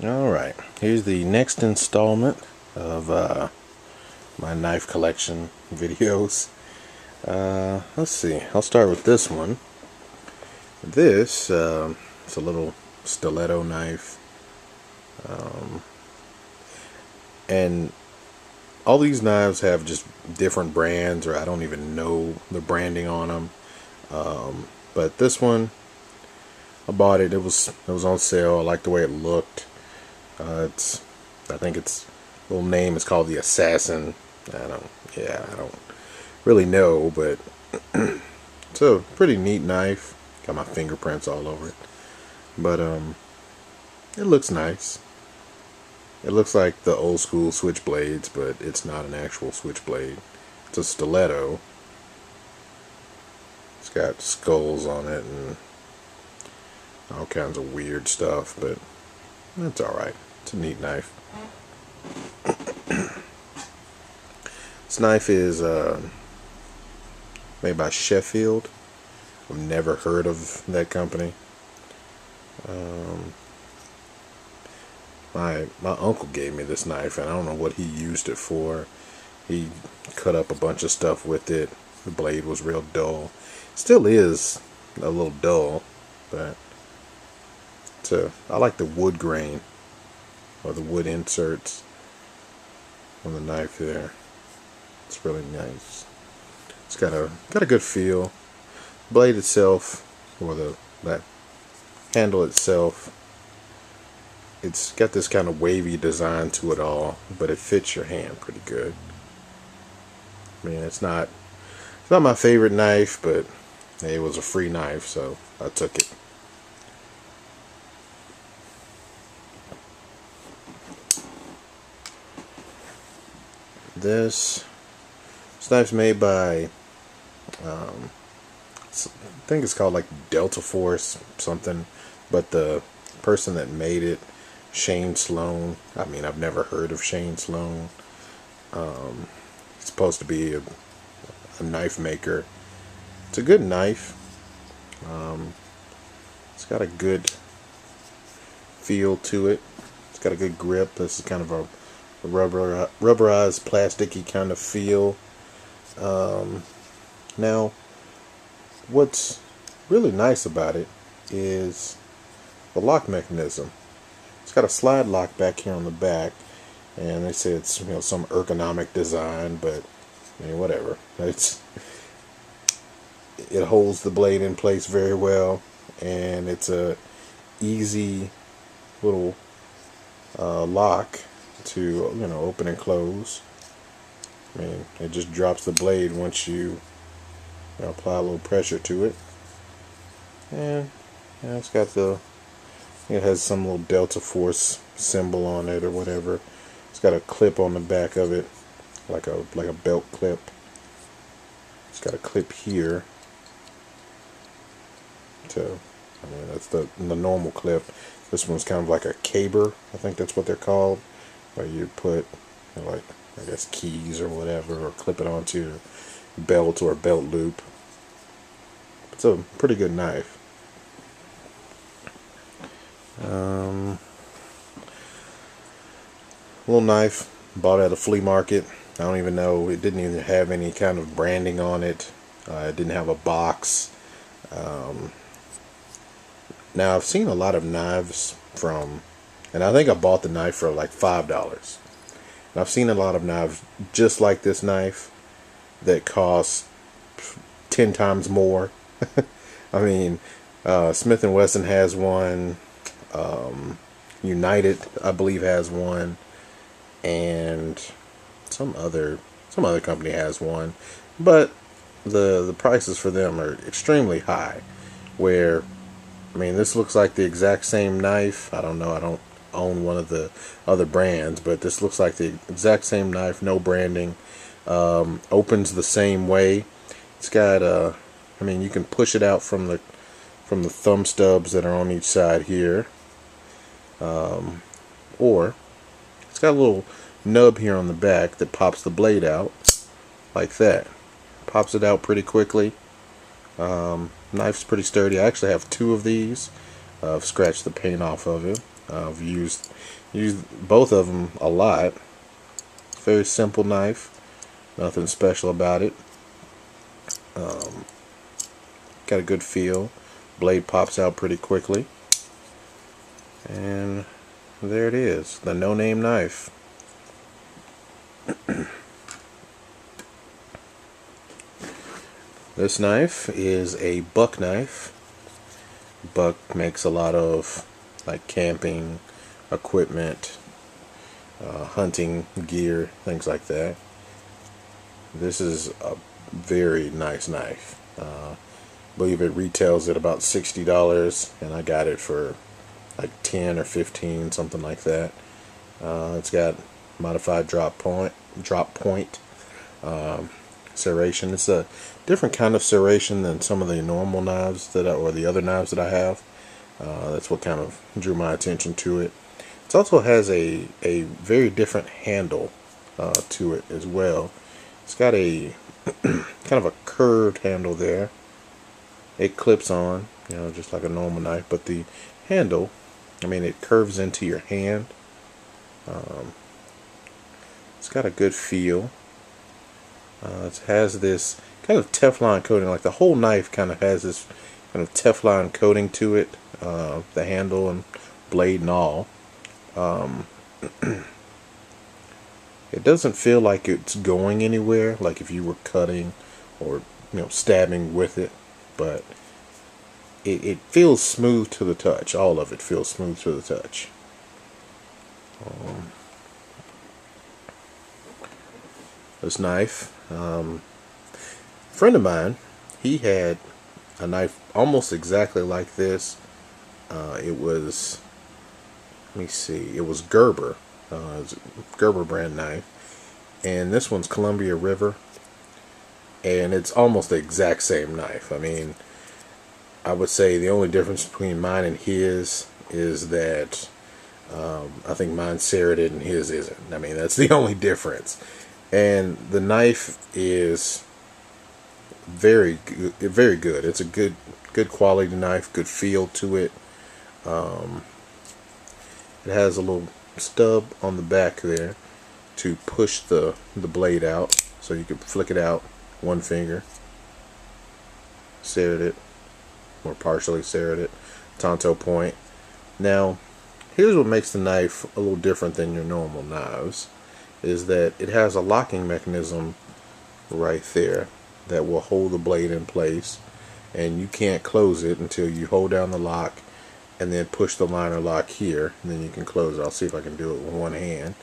Alright, here's the next installment of my knife collection videos. Let's see, I'll start with this one. This it's a little stiletto knife, and all these knives have just different brands, or I don't even know the branding on them. But this one, I bought it. It was on sale. I like the way it looked. I think its little name is called the Assassin. I don't really know, but it's a pretty neat knife. Got my fingerprints all over it, but it looks nice. It looks like the old school switchblades, but it's not an actual switchblade. It's a stiletto. It's got skulls on it and all kinds of weird stuff, but it's alright. It's a neat knife. This knife is made by Sheffield. I've never heard of that company. My uncle gave me this knife, and I don't know what he used it for. He cut up a bunch of stuff with it. The blade was real dull. Still is a little dull, but I like the wood grain or the wood inserts on the knife there. It's really nice. It's got a good feel. Blade itself, or that handle itself, it's got this kind of wavy design to it all, but it fits your hand pretty good. I mean, it's not my favorite knife, but hey, it was a free knife, so I took it. This knife's made by I think it's called like Delta Force something, but the person that made it, Shane Sloan. I mean, I've never heard of Shane Sloan. He's supposed to be a knife maker. It's a good knife. It's got a good feel to it. It's got a good grip. This is kind of a rubberized, plasticky kind of feel. Now, what's really nice about it is the lock mechanism. It's got a slide lock back here on the back, and they say it's some ergonomic design, but I mean, whatever. It holds the blade in place very well, and it's a easy little lock to open and close. I mean, it just drops the blade once you apply a little pressure to it, and it's got it has some little Delta Force symbol on it or whatever. It's got a clip on the back of it, like a belt clip. It's got a clip here. So, I mean, that's the normal clip. This one's kind of like a caber. I think that's what they're called, where you put like, I guess, keys or whatever, or clip it onto your belt or a belt loop. It's a pretty good knife. Little knife, bought at a flea market. I don't even know, it didn't even have any kind of branding on it. It didn't have a box. Now, I've seen a lot of knives and I think I bought the knife for like $5. And I've seen a lot of knives just like this knife that cost 10 times more. I mean, Smith & Wesson has one. United, I believe, has one, and some other company has one, but the prices for them are extremely high. Where, I mean, this looks like the exact same knife. I don't know. I don't own one of the other brands, but this looks like the exact same knife, no branding. Opens the same way. It's got I mean, you can push it out from the thumb stubs that are on each side here. Or it's got a little nub here on the back that pops the blade out like that. Pops it out pretty quickly. Knife's pretty sturdy. I actually have two of these. I've scratched the paint off of it. I've used both of them a lot. Very simple knife, nothing special about it. Got a good feel. Blade pops out pretty quickly. And there it is, the No Name knife. This knife is a Buck knife. Buck makes a lot of like camping equipment, hunting gear, things like that. This is a very nice knife. I believe it retails at about $60, and I got it for like 10 or 15, something like that. It's got modified drop point serration. It's a different kind of serration than some of the normal knives or the other knives that I have. That's what kind of drew my attention to it. It also has a very different handle to it as well. It's got a kind of a curved handle there. It clips on, just like a normal knife, but the handle, it curves into your hand. It's got a good feel. It has this kind of Teflon coating, like the whole knife kind of has this kind of Teflon coating to it, the handle and blade and all. It doesn't feel like it's going anywhere, like if you were cutting or stabbing with it, but it feels smooth to the touch. All of it feels smooth to the touch. This knife, a friend of mine, he had a knife almost exactly like this. It was, let me see, it was Gerber. It's a Gerber brand knife, and this one's Columbia River, and it's almost the exact same knife. I would say the only difference between mine and his is that I think mine's serrated and his isn't. That's the only difference. And the knife is very good. It's a good quality knife, good feel to it. It has a little stub on the back there to push the blade out, so you can flick it out one finger, serrate it, or partially serrate it, tanto point. Now, here's what makes the knife a little different than your normal knives, is that it has a locking mechanism right there that will hold the blade in place, and you can't close it until you hold down the lock and then push the liner lock here, and then you can close it. I'll see if I can do it with one hand.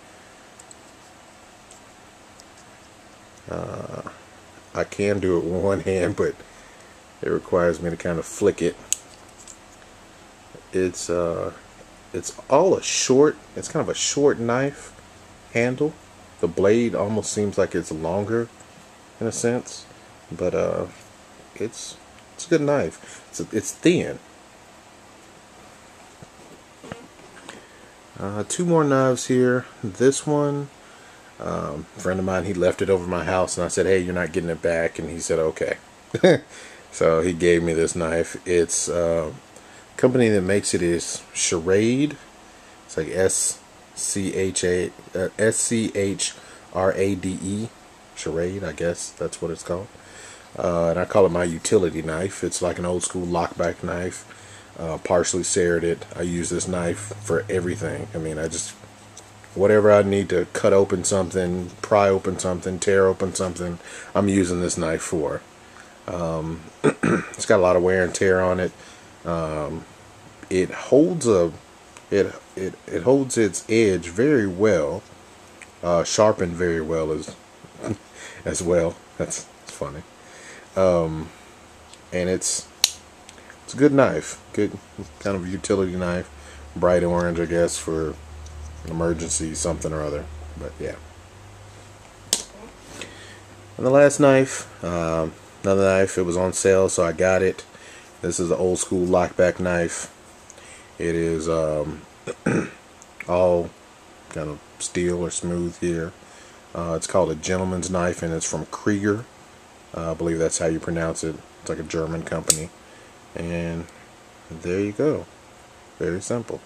I can do it with one hand, but it requires me to kind of flick it. It's all a short, it's kind of a short knife handle. The blade almost seems like it's longer in a sense, but it's a good knife. It's thin. Two more knives here. This one, a friend of mine, he left it over my house, and I said, hey, you're not getting it back, and he said okay. So he gave me this knife. It's company that makes it is Schrade. It's like SCHRADE, Schrade, I guess that's what it's called. And I call it my utility knife. It's like an old school lockback knife, partially serrated. I use this knife for everything. Whatever I need to cut open something, pry open something, tear open something, I'm using this knife for. It's got a lot of wear and tear on it. It holds it holds its edge very well, sharpened very well as well. That's funny. And it's a good knife, good kind of utility knife, bright orange, I guess, for an emergency something or other. But yeah. And the last knife, another knife. It was on sale, so I got it. This is an old school lockback knife. It is all kind of steel or smooth here. It's called a gentleman's knife, and it's from Krieger. I believe that's how you pronounce it. It's like a German company. And there you go. Very simple.